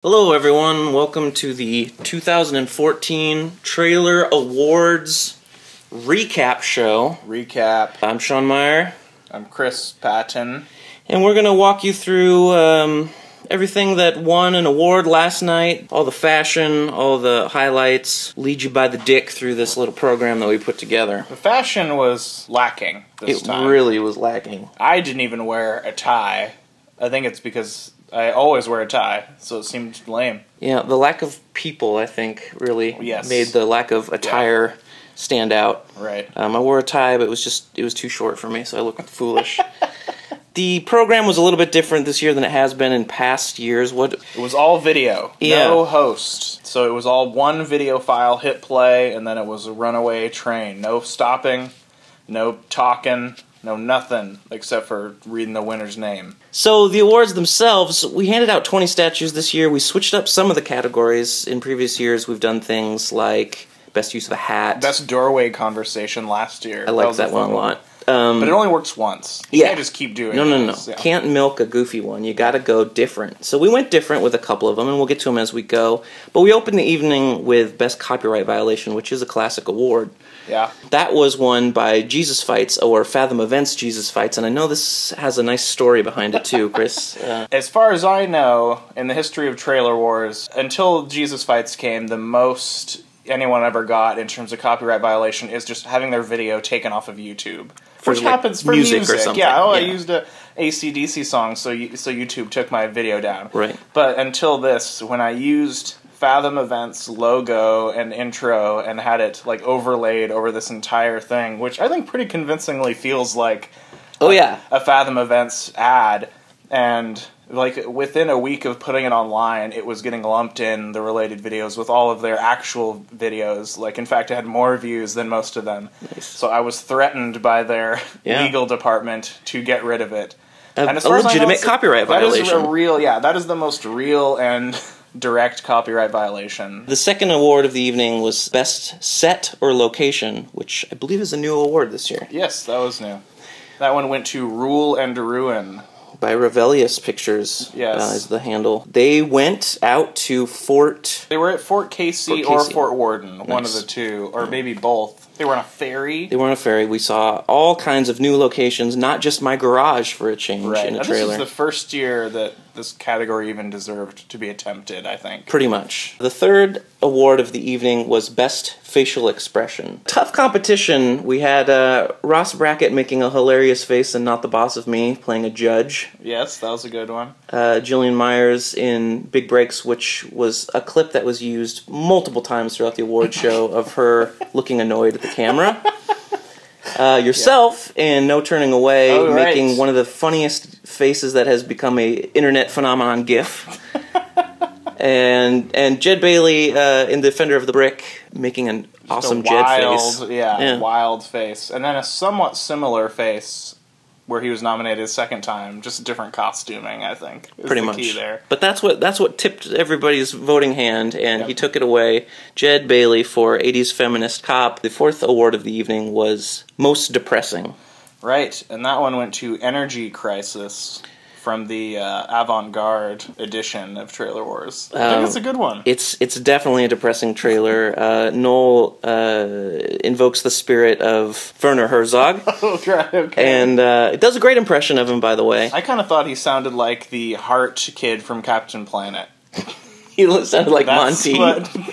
Hello everyone, welcome to the 2014 Trailer Awards recap show. I'm Sean Meyer. I'm Chris Patton. And we're going to walk you through everything that won an award last night, all the fashion, all the highlights, lead you by the dick through this little program that we put together. The fashion was lacking this time. It really was lacking. I didn't even wear a tie. I think it's because I always wear a tie, so it seemed lame. Yeah, the lack of people, I think, really made the lack of attire stand out. Right. I wore a tie, but it was too short for me, so I looked foolish. The program was a little bit different this year than it has been in past years. It was all video, no host. So it was all one video file, hit play, and then it was a runaway train. No stopping, no talking, no nothing, except for reading the winner's name. So the awards themselves, we handed out 20 statues this year. We switched up some of the categories. In previous years, we've done things like best use of a hat. Best doorway conversation last year. I liked that one a lot. But it only works once. You can't just keep doing it. No. Yeah. Can't milk a goofy one. You gotta go different. So we went different with a couple of them, and we'll get to them as we go. But we opened the evening with Best Copyright Violation, which is a classic award. Yeah. That was won by Jesus Fights, or Fathom Events Jesus Fights, and I know this has a nice story behind it too, Chris. As far as I know, in the history of Trailer Wars, until Jesus Fights came, the most anyone ever got in terms of copyright violation is just having their video taken off of YouTube. Which happens for music or something. Yeah, I used a AC/DC song, so YouTube took my video down. Right. But until this, when I used Fathom Events logo and intro and had it like overlaid over this entire thing, which I think pretty convincingly feels like a Fathom Events ad, and like within a week of putting it online, it was getting lumped in the related videos with all of their actual videos. Like, in fact, it had more views than most of them. Nice. So I was threatened by their legal department to get rid of it. And as far as legitimate copyright violation. That is the most real and direct copyright violation. The second award of the evening was Best Set or Location, which I believe is a new award this year. Yes, that was new. That one went to Rule and Ruin. By Revelius Pictures, is the handle. They went out to Fort... They were at Fort Casey or Fort Warden, one of the two, or maybe both. They were on a ferry. They were on a ferry. We saw all kinds of new locations, not just my garage for a change in a trailer. This is the first year that this category even deserved to be attempted, I think. Pretty much. The third award of the evening was Best Facial Expression. Tough competition. We had Ross Brackett making a hilarious face and Not the Boss of Me, playing a judge. Yes, that was a good one. Jillian Myers in Big Breaks, which was a clip that was used multiple times throughout the award show of her looking annoyed at the camera. Yourself in No Turning Away, making one of the funniest faces that has become a internet phenomenon GIF. and Jed Bailey in Defender of the Brick, making an awesome Jed face. Wild face. And then a somewhat similar face where he was nominated a second time, just different costuming, I think. Pretty much. Key there. But that's what tipped everybody's voting hand, and he took it away. Jed Bailey for 80s Feminist Cop. The fourth award of the evening was Most Depressing. Right, and that one went to Energy Crisis from the avant-garde edition of Trailer Wars. I think it's a good one. It's definitely a depressing trailer. Noel invokes the spirit of Werner Herzog. Okay. And it does a great impression of him, by the way. I kind of thought he sounded like the Heart kid from Captain Planet. He sounded like Monty.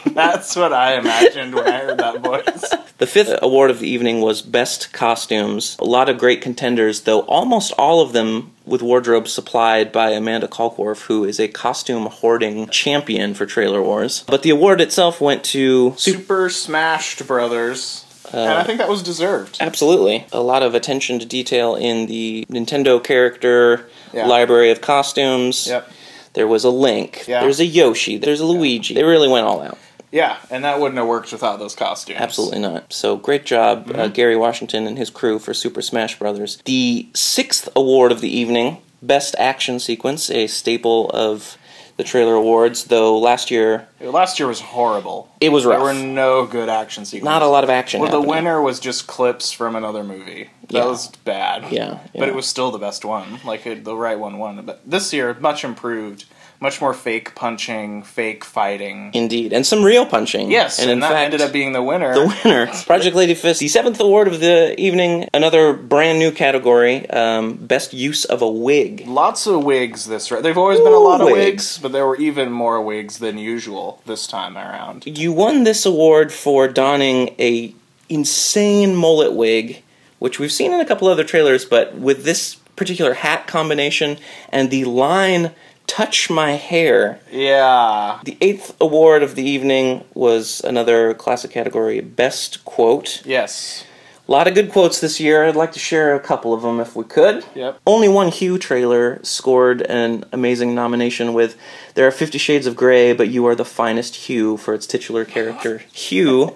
That's what I imagined when I heard that voice. The fifth award of the evening was Best Costumes. A lot of great contenders, though almost all of them with wardrobes supplied by Amanda Kalkworth, who is a costume hoarding champion for Trailer Wars. But the award itself went to Super Smashed Brothers. And I think that was deserved. Absolutely. A lot of attention to detail in the Nintendo character library of costumes. Yep. There was a Link. Yeah. There's a Yoshi. There's a Luigi. They really went all out. Yeah, and that wouldn't have worked without those costumes. Absolutely not. So great job, Gary Washington and his crew for Super Smash Brothers. The sixth award of the evening, Best Action Sequence, a staple of the Trailer Awards, though last year... Last year was horrible. It was rough. There were no good action sequences. Not a lot of action happening. The winner was just clips from another movie. That was bad. Yeah. But it was still the best one. Like, the right one won. But this year, much improved. much more fake punching, fake fighting. Indeed. And some real punching. Yes, and in that fact, ended up being the winner. The winner. Project Lady Fist, the 7th award of the evening, another brand new category, best use of a wig. Lots of wigs this round. There've always been a lot of wigs, but there were even more wigs than usual this time around. You won this award for donning a insane mullet wig, which we've seen in a couple other trailers, but with this particular hat combination and the line, "Touch my hair." Yeah. The 8th award of the evening was another classic category, best quote. Yes. A lot of good quotes this year. I'd like to share a couple of them if we could. Yep. Only one Hue trailer scored an amazing nomination with "There are 50 shades of Grey, but you are the finest Hue" for its titular character, Hugh,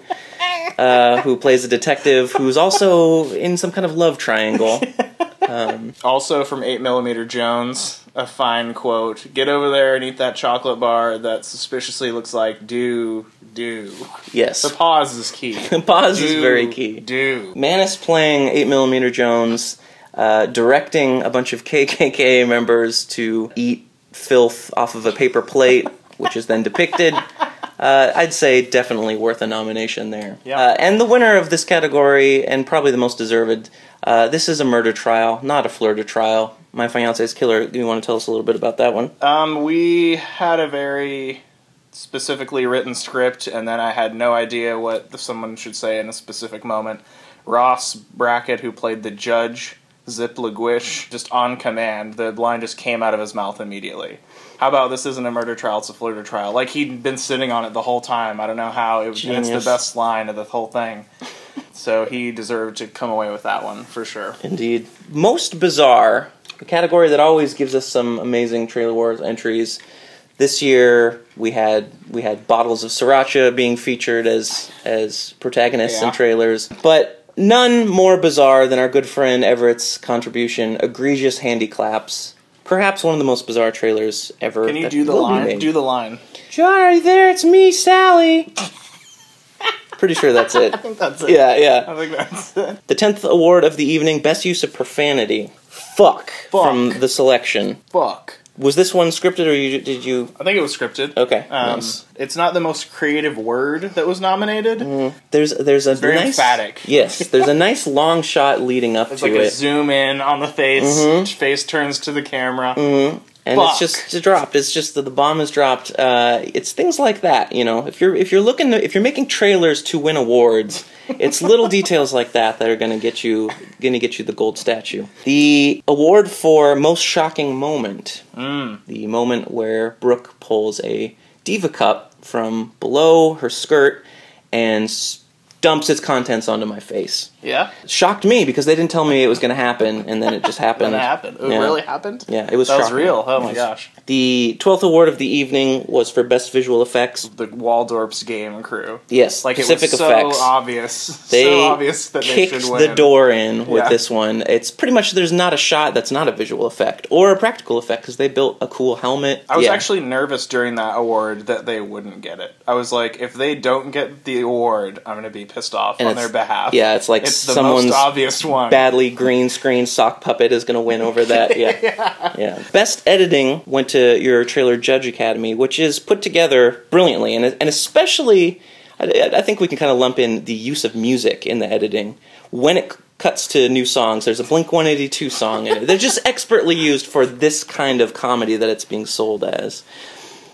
who plays a detective who's also in some kind of love triangle. Also from 8mm Jones, a fine quote. "Get over there and eat that chocolate bar that suspiciously looks like do." Yes. The pause is key. The pause is very key. Do. Manus playing 8mm Jones, directing a bunch of KKK members to eat filth off of a paper plate, which is then depicted. I'd say definitely worth a nomination there. Yep. And the winner of this category, and probably the most deserved, this is a murder trial, not a flirter trial. My Fiance's Killer. Do you want to tell us a little bit about that one? We had a very specifically written script, and then I had no idea what someone should say in a specific moment. Ross Brackett, who played the judge, Zip Legwish, just on command, the line just came out of his mouth immediately. How about "This isn't a murder trial, it's a flirter trial"? Like he'd been sitting on it the whole time. I don't know how. It's the best line of the whole thing. So he deserved to come away with that one, for sure. Indeed. Most bizarre, a category that always gives us some amazing Trailer Wars entries. This year we had bottles of sriracha being featured as protagonists in trailers, but none more bizarre than our good friend Everett's contribution, "Egregious Handiclaps." Perhaps one of the most bizarre trailers ever. Can you do the line? Do the line. "John, are you there? It's me, Sally." Pretty sure that's it. I think that's it. Yeah. I think that's it. The 10th award of the evening, best use of profanity. Fuck. From the selection. Fuck. Was this one scripted, or did you... I think it was scripted. Okay, nice. It's not the most creative word that was nominated. Mm-hmm. There's a very nice... emphatic. Yes, there's a nice long shot leading up to it. It's like a zoom in on the face. Mm-hmm. Face turns to the camera. Mm-hmm. And Fuck. It's just dropped. It's just that the bomb is dropped. It's things like that, you know. If you're making trailers to win awards, it's little details like that are going to get you the gold statue. The award for most shocking moment, the moment where Brooke pulls a diva cup from below her skirt and dumps its contents onto my face. Yeah? It shocked me because they didn't tell me it was going to happen, and then it just happened. It happened. It really happened? Yeah, it was That shocking. was real. Oh my gosh. The 12th award of the evening was for best visual effects. The Waldorf's game crew. Yes, like Pacific it was effects. So obvious. So obvious that they should win. Kicked the door in with this one. It's pretty much there's not a shot that's not a visual effect or a practical effect because they built a cool helmet. I was actually nervous during that award that they wouldn't get it. I was like, if they don't get the award, I'm going to be pissed off on their behalf. Yeah, it's like it's the someone's most obvious one. Badly green screen sock puppet is going to win over that. Yeah. Best editing went to your Trailer Judge Academy, which is put together brilliantly, and especially, I think we can kind of lump in the use of music in the editing. When it cuts to new songs, there's a Blink-182 song in it. They're just expertly used for this kind of comedy that it's being sold as.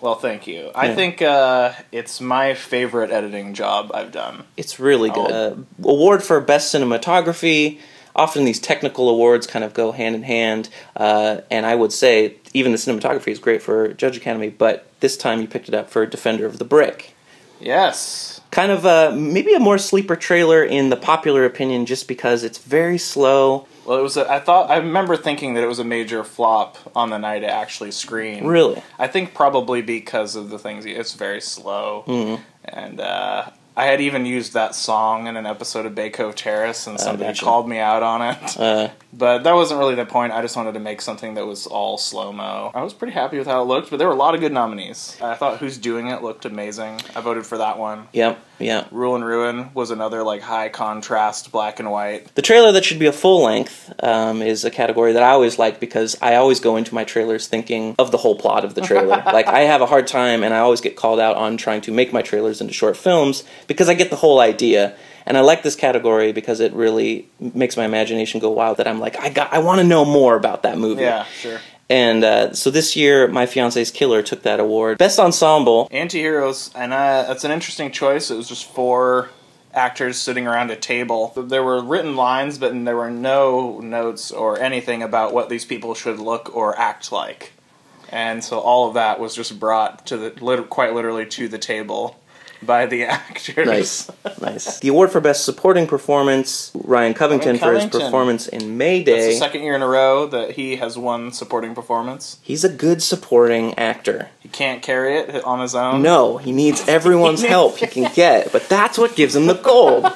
Well, thank you. I think it's my favorite editing job I've done. It's really good. Award for Best Cinematography. Often these technical awards kind of go hand in hand, and I would say even the cinematography is great for Judge Academy, but this time you picked it up for Defender of the Brick. Yes. Kind of maybe a more sleeper trailer in the popular opinion just because it's very slow. Well, it was. I remember thinking that it was a major flop on the night it actually screened. Really? I think probably because of the things. It's very slow, and I had even used that song in an episode of Bay Cove Terrace, and somebody called me out on it. But that wasn't really the point. I just wanted to make something that was all slow-mo. I was pretty happy with how it looked, but there were a lot of good nominees. I thought Who's Doing It looked amazing. I voted for that one. Yep. Rule and Ruin was another like high contrast black and white. The trailer that should be a full length is a category that I always like because I always go into my trailers thinking of the whole plot of the trailer. Like, I have a hard time, and I always get called out on trying to make my trailers into short films because I get the whole idea. And I like this category because it really makes my imagination go wild, that I'm like, I want to know more about that movie. Yeah, sure. And so this year, My Fiance's Killer took that award. Best Ensemble. Anti-Heroes, and that's an interesting choice. It was just 4 actors sitting around a table. There were written lines, but there were no notes or anything about what these people should look or act like. And so all of that was just brought to quite literally to the table by the actors. Nice. The award for Best Supporting Performance, Ryan Covington for his performance in Mayday. That's the second year in a row that he has won supporting performance. He's a good supporting actor. He can't carry it on his own. No, he needs everyone's help he can get, but that's what gives him the gold.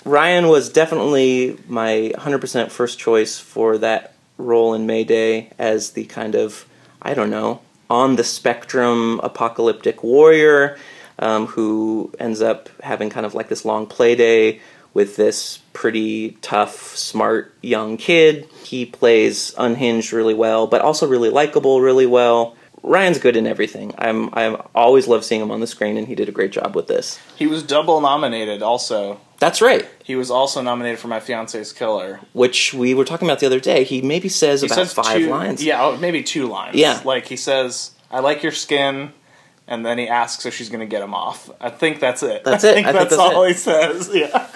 Ryan was definitely my 100% first choice for that role in Mayday as the kind of, I don't know, on the spectrum apocalyptic warrior who ends up having kind of like this long play day with this pretty tough, smart young kid. He plays unhinged really well, but also really likable really well. Ryan's good in everything. I always love seeing him on the screen, and he did a great job with this. He was double nominated also. That's right. He was also nominated for My Fiance's Killer, which we were talking about the other day. He maybe says about 5 lines. Yeah, maybe 2 lines. Yeah. Like, he says, "I like your skin," and then he asks if she's going to get him off. I think that's it. That's it. I think that's all he says, yeah.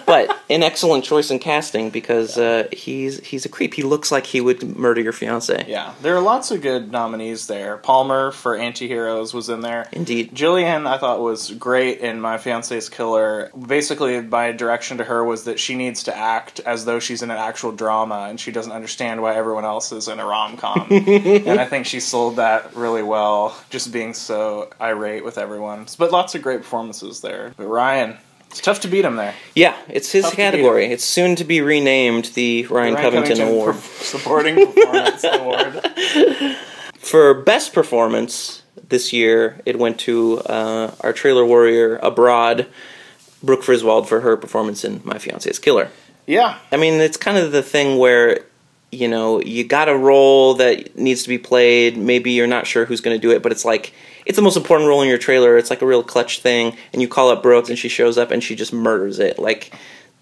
But an excellent choice in casting because he's a creep. He looks like he would murder your fiancé. Yeah, there are lots of good nominees there. Palmer for Anti-Heroes was in there. Indeed. Jillian, I thought, was great in My Fiance's Killer. Basically, my direction to her was that she needs to act as though she's in an actual drama, and she doesn't understand why everyone else is in a rom-com. And I think she sold that really well, just being so irate with everyone. But lots of great performances there. But Ryan, it's tough to beat him there. Yeah, it's his category. It's soon to be renamed the Ryan Covington Award. Supporting Performance Award. For Best Performance this year, it went to our trailer warrior abroad, Brooke Friswold, for her performance in My Fiance's Killer. Yeah. I mean, it's kind of the thing where, you know, you got a role that needs to be played. Maybe you're not sure who's going to do it, but it's like, it's the most important role in your trailer. It's like a real clutch thing, and you call up Brooke, and she shows up, and she just murders it. Like,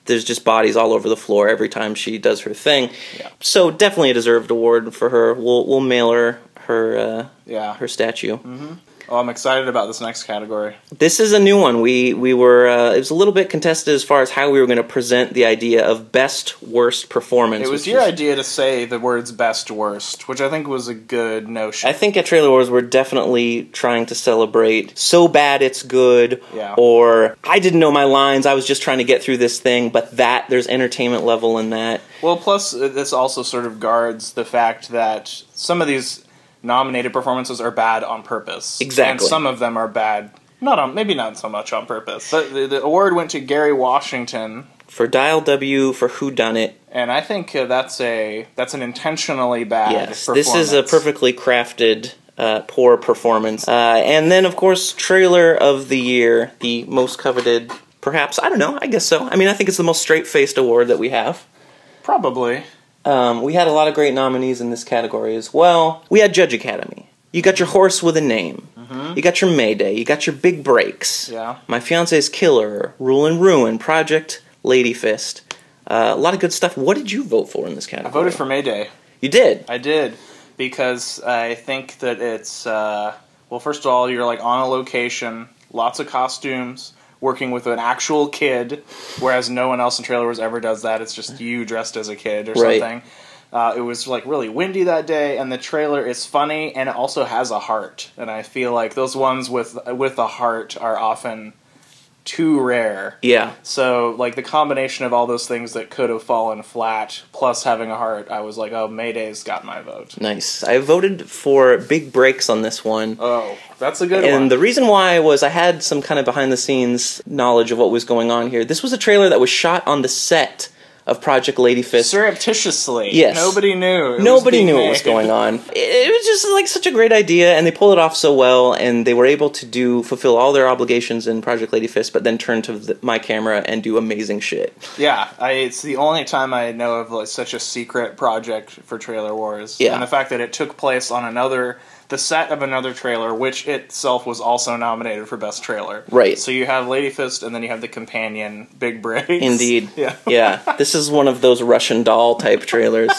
there's just bodies all over the floor every time she does her thing. Yeah. So definitely a deserved award for her. We'll mail her her statue. Mm-hmm. Oh, I'm excited about this next category. This is a new one. We were it was a little bit contested as far as how we were going to present the idea of best worst performance. It was your idea to say the words best worst, which I think was a good notion. I think at Trailer Wars we're definitely trying to celebrate so bad it's good, or I didn't know my lines, I was just trying to get through this thing, but there's entertainment level in that. Well, plus this also sort of guards the fact that some of these nominated performances are bad on purpose. Exactly. And some of them are bad, maybe not so much on purpose. But the award went to Gary Washington for Dial W for Whodunit. And I think that's an intentionally bad performance. This is a perfectly crafted poor performance. And then, of course, Trailer of the Year, the most coveted, perhaps, I don't know, I guess so. I mean, I think it's the most straight-faced award that we have. Probably. We had a lot of great nominees in this category as well. We had Judge Academy. You got your Horse with a Name. Mm-hmm. You got your Mayday. You got your Big Breaks. Yeah. My Fiance's Killer. Rule and Ruin. Project Lady Fist. A lot of good stuff. What did you vote for in this category? I voted for Mayday. You did? I did. Because I think that it's, well, first of all, you're like on a location, lots of costumes, working with an actual kid, whereas no one else in Trailer Wars ever does that. It's just you dressed as a kid or something. It was like really windy that day, and the trailer is funny, and it also has a heart. And I feel like those ones with a heart are often too rare. Yeah. So, like, the combination of all those things that could have fallen flat, plus having a heart, I was like, oh, Mayday's got my vote. Nice. I voted for Big Breaks on this one. Oh, that's a good one. And the reason why was I had some kind of behind-the-scenes knowledge of what was going on here. This was a trailer that was shot on the set of Project Ladyfist. Surreptitiously. Yes. Nobody knew. Nobody knew what was going on. It was just like such a great idea, and they pulled it off so well, and they were able to fulfill all their obligations in Project Ladyfist, but then turn to my camera and do amazing shit. Yeah, it's the only time I know of like such a secret project for Trailer Wars. Yeah. And the fact that it took place on the set of another trailer, which itself was also nominated for Best Trailer. Right. So you have Ladyfist, and then you have the companion, Big Braids. Indeed. Yeah. Yeah. This is one of those Russian doll type trailers.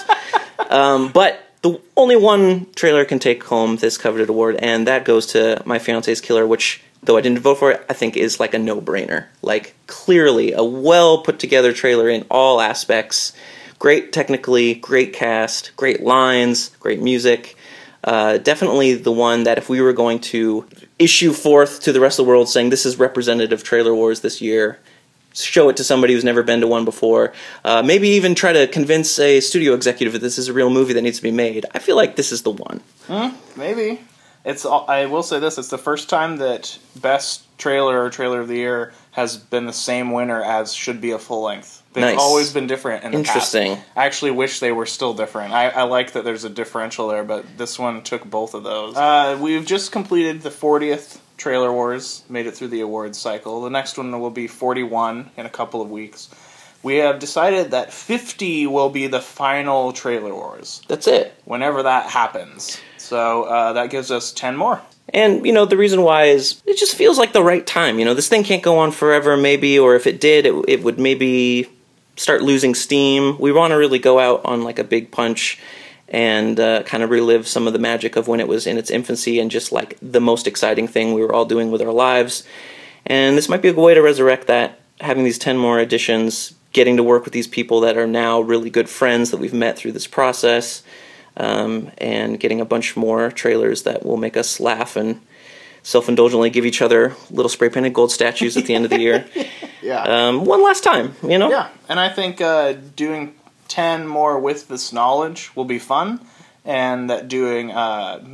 But the only one trailer can take home this coveted award, and that goes to My Fiance's Killer, which, though I didn't vote for it, I think is like a no-brainer. Like, clearly a well-put-together trailer in all aspects. Great technically, great cast, great lines, great music. Definitely the one that if we were going to issue forth to the rest of the world saying this is representative Trailer Wars this year, show it to somebody who's never been to one before, maybe even try to convince a studio executive that this is a real movie that needs to be made, I feel like this is the one. Maybe. I will say this, it's the first time that Best Trailer or Trailer of the Year has been the same winner as should be a full-length. They've always been different in the past. Interesting. I actually wish they were still different. I like that there's a differential there, but this one took both of those. We've just completed the 40th Trailer Wars, made it through the awards cycle. The next one will be 41 in a couple of weeks. We have decided that 50 will be the final Trailer Wars. That's it. Whenever that happens. So that gives us 10 more. And, you know, the reason why is it just feels like the right time. You know, this thing can't go on forever, maybe, or if it did, it would maybe start losing steam. We want to really go out on like a big punch and kind of relive some of the magic of when it was in its infancy and just like the most exciting thing we were all doing with our lives. And this might be a good way to resurrect that, having these 10 more editions, getting to work with these people that are now really good friends that we've met through this process, and getting a bunch more trailers that will make us laugh and self-indulgently give each other little spray-painted gold statues at the end of the year. Yeah. One last time, you know? Yeah, and I think doing 10 more with this knowledge will be fun, and that doing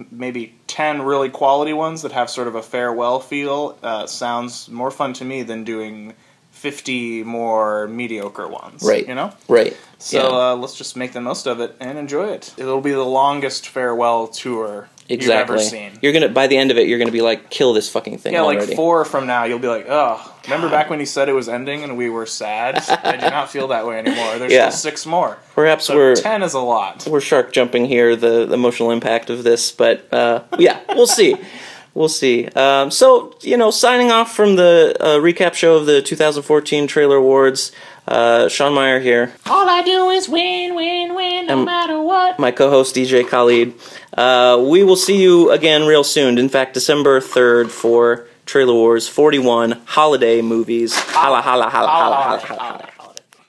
maybe 10 really quality ones that have sort of a farewell feel sounds more fun to me than doing 50 more mediocre ones. Right. You know? Right. So let's just make the most of it and enjoy it. It'll be the longest farewell tour you've ever seen. You're gonna, by the end of it, you're gonna be like, kill this fucking thing already. Like 4 from now, you'll be like, oh, remember back when he said it was ending and we were sad? I do not feel that way anymore. There's still 6 more. Perhaps so 10 is a lot. We're shark jumping here, the emotional impact of this, but yeah, we'll see. We'll see. So, you know, signing off from the recap show of the 2014 Trailer Awards, Sean Meyer here. All I do is win, win, win, no matter what. My co-host, DJ Khalid. We will see you again real soon. In fact, December 3rd for Trailer Wars 41 Holiday Movies. Holla, holla, holla, holla, holla, holla.